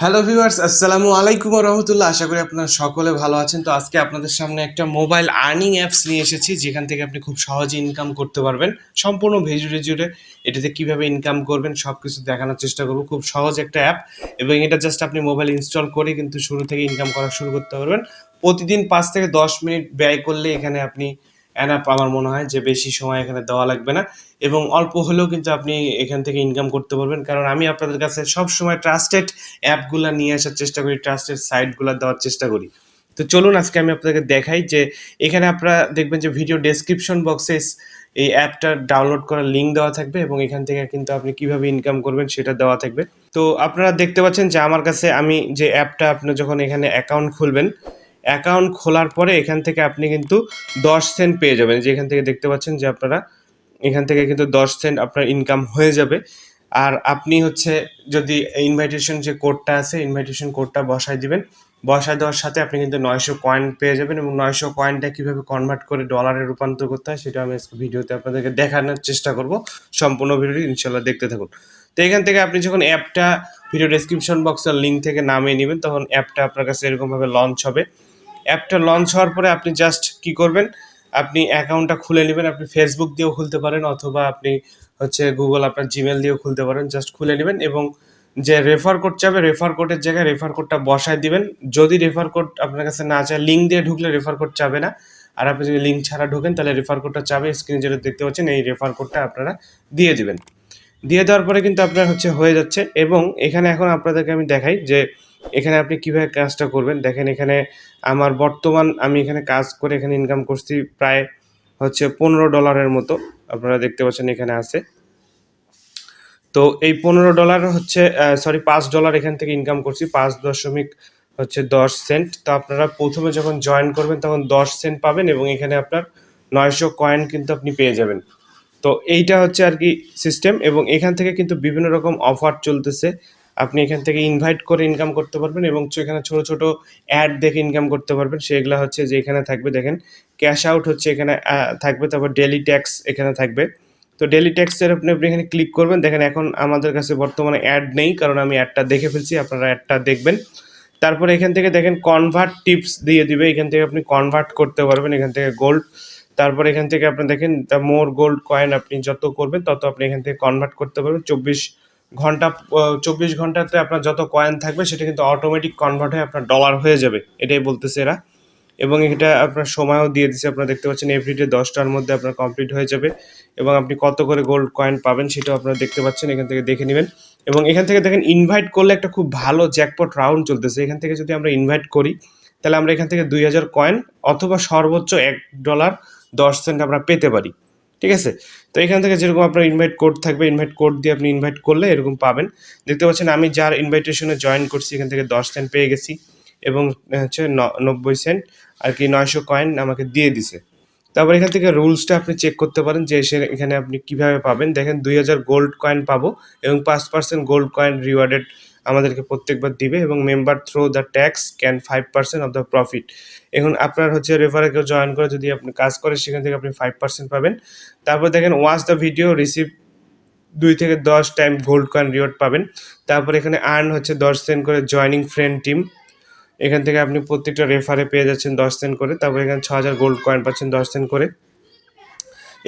Hello viewers, আসসালামু আলাইকুম ওয়া রাহমাতুল্লাহ। আশা করি আপনারা সকলে ভালো আছেন। তো আজকে আপনাদের সামনে একটা মোবাইল আর্নিং অ্যাপস নিয়ে এসেছি, যেখান থেকে আপনি খুব সহজে ইনকাম করতে পারবেন। সম্পূর্ণ ভিডিও জুড়ে এটাতে কিভাবে ইনকাম করবেন সবকিছু দেখানোর চেষ্টা করব। খুব সহজ একটা অ্যাপ, এবং এটা জাস্ট আপনি মোবাইল ইনস্টল করে কিন্তু শুরু থেকে ইনকাম করা শুরু করতে পারবেন। প্রতিদিন 5 থেকে 10 মিনিট ব্যয় করলে এখানে আপনি এনাফ, আমার মনে হয় যে বেশি সময় এখানে দেওয়া লাগবে না, এবং অল্প হলেও কিন্তু আপনি এখান থেকে ইনকাম করতে পারবেন। কারণ আমি আপনাদের কাছে সবসময় ট্রাস্টেড অ্যাপগুলো নিয়ে আসার চেষ্টা করি, ট্রাস্টেড সাইটগুলো দেওয়ার চেষ্টা করি। তো চলুন আজকে আমি আপনাদেরকে দেখাই যে এখানে আপনারা দেখবেন যে ভিডিও ডেসক্রিপশন বক্সে এই অ্যাপটা ডাউনলোড করার লিঙ্ক দেওয়া থাকবে, এবং এখান থেকে কিন্তু আপনি কিভাবে ইনকাম করবেন সেটা দেওয়া থাকবে। তো আপনারা দেখতে পাচ্ছেন যে আমার কাছে আমি যে অ্যাপটা, আপনি যখন এখানে অ্যাকাউন্ট খুলবেন, অ্যাকাউন্ট খোলার পরে এখান থেকে আপনি কিন্তু 10 সেন্ট পেয়ে যাবেন। যে এখান থেকে দেখতে পাচ্ছেন যে আপনারা এখান থেকে কিন্তু 10 সেন্ট আপনার ইনকাম হয়ে যাবে। আর আপনি হচ্ছে যদি ইনভাইটেশন যে কোডটা আছে, ইনভাইটেশন কোডটা বসায় দিবেন। বসায় দেওয়ার সাথে আপনি কিন্তু 900 কয়েন পেয়ে যাবেন, এবং 900 কয়েনটা কীভাবে কনভার্ট করে ডলারে রূপান্তর করতে হয় সেটা আমি আজকে ভিডিওতে আপনাদেরকে দেখানোর চেষ্টা করব। সম্পূর্ণ ভিডিওটি ইনশাল্লাহ দেখতে থাকুন। তো এখান থেকে আপনি যখন অ্যাপটা ভিডিও ডেসক্রিপশন বক্সের লিঙ্ক থেকে নামিয়ে নেবেন, তখন অ্যাপটা আপনার কাছে এরকমভাবে লঞ্চ হবে। অ্যাপটা লঞ্চ হওয়ার পরে আপনি জাস্ট কি করবেন, আপনি অ্যাকাউন্টটা খুলে নেবেন। আপনি ফেসবুক দিয়েও খুলতে পারেন, অথবা আপনি হচ্ছে গুগল আপনার জিমেল দিয়েও খুলতে পারেন। জাস্ট খুলে নেবেন, এবং যে রেফার কোড চাবে, রেফার কোডের জায়গায় রেফার কোডটা বসায় দিবেন। যদি রেফার কোড আপনার কাছে না চায়, লিঙ্ক দিয়ে ঢুকলে রেফার কোড চাবে না। আর আপনি যদি লিঙ্ক ছাড়া ঢোকেন তাহলে রেফার কোডটা চাবে। স্ক্রিনে যেটা দেখতে পাচ্ছেন, এই রেফার কোডটা আপনারা দিয়ে দিবেন। দিয়ে দেওয়ার পরে কিন্তু আপনার হচ্ছে হয়ে যাচ্ছে। এবং এখানে এখন আপনাদেরকে আমি দেখাই যে এখানে আপনি কিভাবে কাজটা করবেন। দেখেন এখানে আমার বর্তমান আমি এখানে কাজ করে এখানে ইনকাম করছি প্রায় হচ্ছে $15 মতো। আপনারা দেখতে পাচ্ছেন এখানে আছে। তো এই $15 হচ্ছে সরি $5 এখান থেকে ইনকাম করছি, 5.10 সেন্ট। তো আপনারা প্রথমে যখন জয়েন করবেন তখন 10 সেন্ট পাবেন, এবং এখানে আপনার 900 কয়েন কিন্তু আপনি পেয়ে যাবেন। তো এইটা হচ্ছে আর কি সিস্টেম, এবং এখান থেকে কিন্তু বিভিন্ন রকম অফার চলতেছে। আপনি এখান থেকে ইনভাইট করে ইনকাম করতে পারবেন, এবং এখানে ছোট ছোট অ্যাড দেখে ইনকাম করতে পারবেন। সেগুলো হচ্ছে যে এখানে থাকবে, দেখেন ক্যাশ আউট হচ্ছে এখানে থাকবে, তারপর ডেলি ট্যাক্স এখানে থাকবে। তো ডেলি ট্যাক্সের আপনি এখানে ক্লিক করবেন। দেখেন এখন আমাদের কাছে বর্তমানে অ্যাড নেই, কারণ আমি অ্যাডটা দেখে ফেলছি। আপনারা অ্যাডটা দেখবেন। তারপরে এখান থেকে দেখেন কনভার্ট টিপস দিয়ে দিবে, এখান থেকে আপনি কনভার্ট করতে পারবেন এখান থেকে গোল্ড। তারপর এখান থেকে আপনি দেখেন দ্য মোর গোল্ড কয়েন, আপনি যত করবেন তত আপনি এখান থেকে কনভার্ট করতে পারবেন। 24 ঘন্টা 24 ঘন্টাতে আপনার যত কয়েন থাকবে সেটা কিন্তু অটোমেটিক কনভার্ট হয়ে আপনার ডলার হয়ে যাবে, এটাই বলতেছে এরা। এবং এটা আপনার সময়ও দিয়ে দিচ্ছে, আপনারা দেখতে পাচ্ছেন এভরিডে 10টার মধ্যে আপনার কমপ্লিট হয়ে যাবে। এবং আপনি কত করে গোল্ড কয়েন পাবেন সেটাও আপনারা দেখতে পাচ্ছেন, এখান থেকে দেখে নেবেন। এবং এখান থেকে দেখেন ইনভাইট করলে একটা খুব ভালো জ্যাকপট রাউন্ড চলতেছে। এখান থেকে যদি আমরা ইনভাইট করি তাহলে আমরা এখান থেকে 2000 কয়েন অথবা সর্বোচ্চ $1.10 আমরা পেতে পারি। ঠিক আছে? তো এখান থেকে যেরকম আপনার ইনভাইট কোড থাকবে, ইনভাইট কোড দিয়ে আপনি ইনভাইট করলে এরকম পাবেন। দেখতে পাচ্ছেন আমি যার ইনভাইটেশনে জয়েন করছি এখান থেকে 10 সেন্ট পেয়ে গেছি, এবং হচ্ছে 90 সেন্ট আর কি 900 কয়েন আমাকে দিয়ে দিছে। তারপর এখান থেকে রুলসটা আপনি চেক করতে পারেন যে এখানে আপনি কিভাবে পাবেন। দেখেন 2000 গোল্ড কয়েন পাবো, এবং 5% গোল্ড কয়েন রিওয়ার্ডেড আমাদেরকে প্রত্যেকবার দিবে, এবং member through the tax can 5% of the profit. এখন আপনার হচ্ছে রেফারে কেউ জয়েন করে যদি আপনি কাজ করেন সেখান থেকে আপনি 5% পাবেন। তারপর দেখেন ওয়াচ দ্য ভিডিও রিসিভ 2 থেকে 10 টাইম গোল্ড কয়েন রিওয়ার্ড পাবেন। তারপর এখানে আর্ন হচ্ছে 10 সেন্ট করে জয়নিং ফ্রেন্ড টিম, এখান থেকে আপনি প্রত্যেকটা রেফারে পেয়ে যাচ্ছেন 10 সেন্ট করে। তারপর এখানে 6000 গোল্ড কয়েন পাচ্ছেন 10 সেন্ট করে।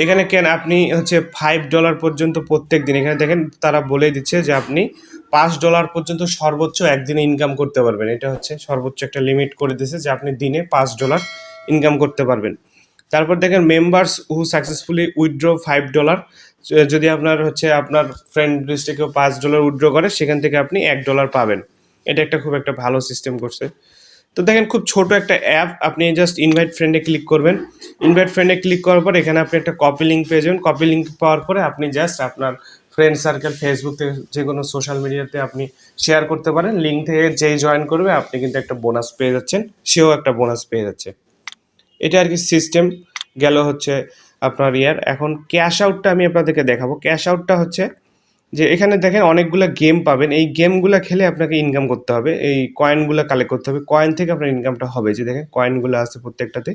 এখানে আপনি হচ্ছে $5 পর্যন্ত প্রত্যেক দিন, এখানে দেখেন তারা বলে দিচ্ছে যে আপনি $5 পর্যন্ত সর্বোচ্চ একদিনে ইনকাম করতে পারবেন। এটা হচ্ছে সর্বোচ্চ একটা লিমিট করে দিয়েছে যে আপনি দিনে $5 ইনকাম করতে পারবেন। তারপর দেখেন মেম্বার্স হু সাকসেসফুলি উইথড্র $5, যদি আপনার হচ্ছে আপনার ফ্রেন্ড লিস্টে কেউ $5 উইথড্র করে সেখান থেকে আপনি $1 পাবেন। এটা একটা খুব একটা ভালো সিস্টেম করছে। তো দেখেন খুব ছোট একটা অ্যাপ, আপনি জাস্ট ইনভাইট ফ্রেন্ডে ক্লিক করবেন। ইনভাইট ফ্রেন্ডে ক্লিক করার পর এখানে আপনি একটা কপি লিঙ্ক পেয়ে যাবেন। কপি লিঙ্ক পাওয়ার পরে আপনি জাস্ট আপনার ফ্রেন্ড সার্কেল, ফেসবুক থেকে যে কোনো সোশ্যাল মিডিয়াতে আপনি শেয়ার করতে পারেন। লিঙ্ক থেকে যেই জয়েন করবে আপনি কিন্তু একটা বোনাস পেয়ে যাচ্ছেন, সেও একটা বোনাস পেয়ে যাচ্ছে। এটা আর কি সিস্টেম গেল হচ্ছে আপনার ইয়ার। এখন ক্যাশ আউটটা আমি আপনাদেরকে দেখাবো। ক্যাশ আউটটা হচ্ছে যে এখানে দেখেন অনেকগুলো গেম পাবেন, এই গেমগুলো খেলে আপনাকে ইনকাম করতে হবে, এই কয়েনগুলো কালেক্ট করতে হবে, কয়েন থেকে আপনার ইনকামটা হবে। যে দেখেন কয়েনগুলো আছে প্রত্যেকটাতে,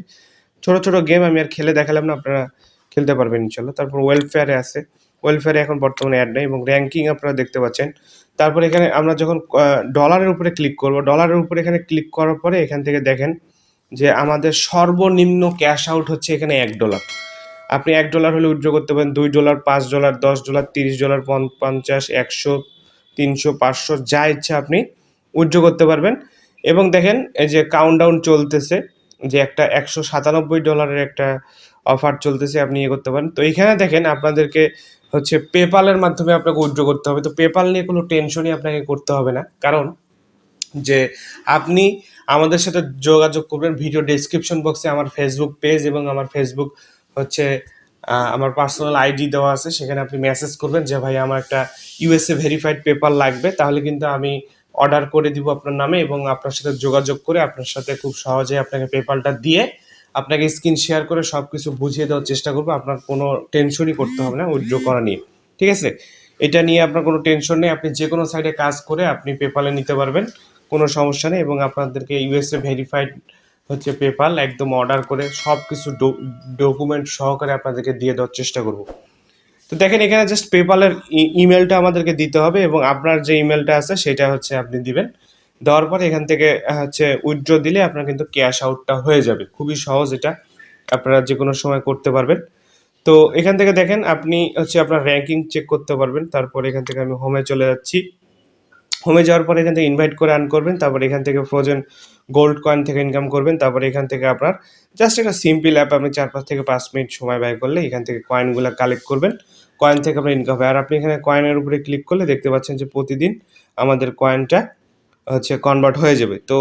ছোট ছোট গেম, আমি আর খেলে দেখালাম না, আপনারা খেলতে পারবেন ইনশাল্লাহ। তারপর ওয়েলফেয়ারে আছে, ওয়েলফেয়ারে এখন বর্তমানে অ্যাড নেই এবং র্যাঙ্কিং আপনারা দেখতে পাচ্ছেন। তারপর এখানে আমরা যখন ডলারের উপরে ক্লিক করব, ডলারের উপরে এখানে ক্লিক করার পরে এখান থেকে দেখেন যে আমাদের সর্বনিম্ন ক্যাশ আউট হচ্ছে এখানে $1। আপনি $1 হলে উইথড্র করতে পারেন, $2, $5, $10, $30, 50, 100, 300, 500 যা ইচ্ছা আপনি উইথড্র করতে পারবেন। এবং দেখেন এই যে কাউন্টডাউন চলতেছে, যে একটা $197 একটা অফার চলতেছে, আপনি ইয়ে করতে পারেন। তো এখানে দেখেন আপনাদেরকে হচ্ছে পেপালের মাধ্যমে আপনাকে উইথড্র করতে হবে। তো পেপাল নিয়ে কোনো টেনশনই আপনাকে করতে হবে না, কারণ যে আপনি আমাদের সাথে যোগাযোগ করবেন। ভিডিও ডেসক্রিপশন বক্সে আমার ফেসবুক পেজ এবং আমার ফেসবুক হচ্ছে আমার পার্সোনাল আইডি দেওয়া আছে, সেখানে আপনি মেসেজ করবেন যে ভাই আমার একটা ইউএসএ ভেরিফাইড পেপার লাগবে, তাহলে কিন্তু আমি অর্ডার করে দিব আপনার নামে এবং আপনার সাথে যোগাযোগ করে আপনার সাথে খুব সহজে আপনাকে পেপালটা দিয়ে আপনাকে স্ক্রিন শেয়ার করে সব কিছু বুঝিয়ে দেওয়ার চেষ্টা করবো। আপনার কোনো টেনশনই করতে হবে না উইথড্র করা নিয়ে, ঠিক আছে? এটা নিয়ে আপনার কোনো টেনশন নেই, আপনি যে কোনো সাইডে কাজ করে আপনি পেপালে নিতে পারবেন, কোনো সমস্যা নেই। এবং আপনাদেরকে ইউএসএ ভেরিফাইড হচ্ছে পেপাল একদম অর্ডার করে সব কিছু ডকুমেন্ট সহকারে আপনাদেরকে দিয়ে দেওয়ার চেষ্টা করব। তো দেখেন এখানে জাস্ট পেপালের ইমেলটা আমাদেরকে দিতে হবে এবং আপনার যে ইমেলটা আছে সেটা হচ্ছে আপনি দিবেন। দেওয়ার পরে এখান থেকে হচ্ছে উইথড্র দিলে আপনার কিন্তু ক্যাশ আউটটা হয়ে যাবে। খুবই সহজ, এটা আপনারা যে কোনো সময় করতে পারবেন। তো এখান থেকে দেখেন আপনি হচ্ছে আপনার র্যাঙ্কিং চেক করতে পারবেন। তারপর এখান থেকে আমি হোমে চলে যাচ্ছি। হোমে যাওয়ার পরে এখান থেকে ইনভাইট করে আর্ন করবেন। তারপর এখান থেকে ফ্রোজেন গোল্ড কয়েন থেকে ইনকাম করবেন। তারপর এখান থেকে আপনার জাস্ট একটা সিম্পল অ্যাপ, আপনি 4 থেকে 5 মিনিট সময় ব্যয় করলে এখান থেকে কয়েনগুলো কালেক্ট করবেন। কয়েন থেকে আপনার ইনকাম হবে। আর আপনি এখানে কয়েনের উপরে ক্লিক করলে দেখতে পাচ্ছেন যে প্রতিদিন আমাদের কয়েনটা হচ্ছে কনভার্ট হয়ে যাবে। তো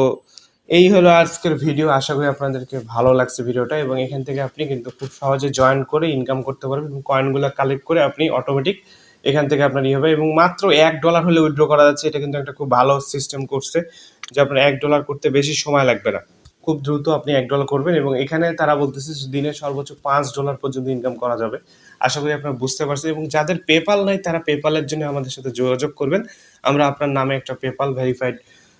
এই হলো আজকের ভিডিও। আশা করি আপনাদেরকে ভালো লাগছে ভিডিওটা, এবং এখান থেকে আপনি কিন্তু খুব সহজে জয়েন করে ইনকাম করতে পারবেন এবং কয়েনগুলো কালেক্ট করে আপনি অটোমেটিক এখান থেকে আপনার ইয়ে হবে। এবং মাত্র $1 হলে উইথড্র করা যাচ্ছে। এটা কিন্তু একটা খুব ভালো সিস্টেম করছে যে আপনার $1 করতে বেশি সময় লাগবে না, খুব দ্রুত আপনি $1 করবেন। এবং এখানে তারা বলতেছে যে দিনে সর্বোচ্চ $5 পর্যন্ত ইনকাম করা যাবে। আশা করি আপনারা বুঝতে পারছেন। এবং যাদের পেপাল নাই তারা পেপালের জন্য আমাদের সাথে যোগাযোগ করবেন। আমরা আপনার নামে একটা পেপাল ভেরিফাইড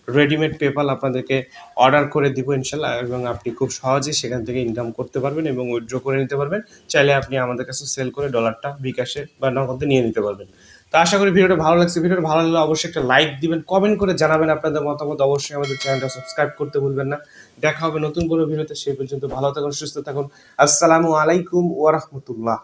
রেডিমেড পেপাল আপনাদেরকে অর্ডার করে দিব ইনশাল্লাহ, এবং আপনি খুব সহজেই সেখান থেকে ইনকাম করতে পারবেন এবং উইথড্র করে নিতে পারবেন। চাইলে আপনি আমাদের কাছে সেল করে ডলারটা বিকাশে বা নগদে নিয়ে নিতে পারবেন। তো আশা করি ভিডিওটা ভালো লাগছে। ভিডিওটা ভালো লাগলে অবশ্যই একটা লাইক দিবেন, কমেন্ট করে জানাবেন আপনাদের মতামত। অবশ্যই আমাদের চ্যানেলটা সাবস্ক্রাইব করতে ভুলবেন না। দেখা হবে নতুন কোনো ভিডিওতে। সেই পর্যন্ত ভালো থাকুন, সুস্থ থাকুন। আসসালামু আলাইকুম ওয়া রাহমাতুল্লাহ।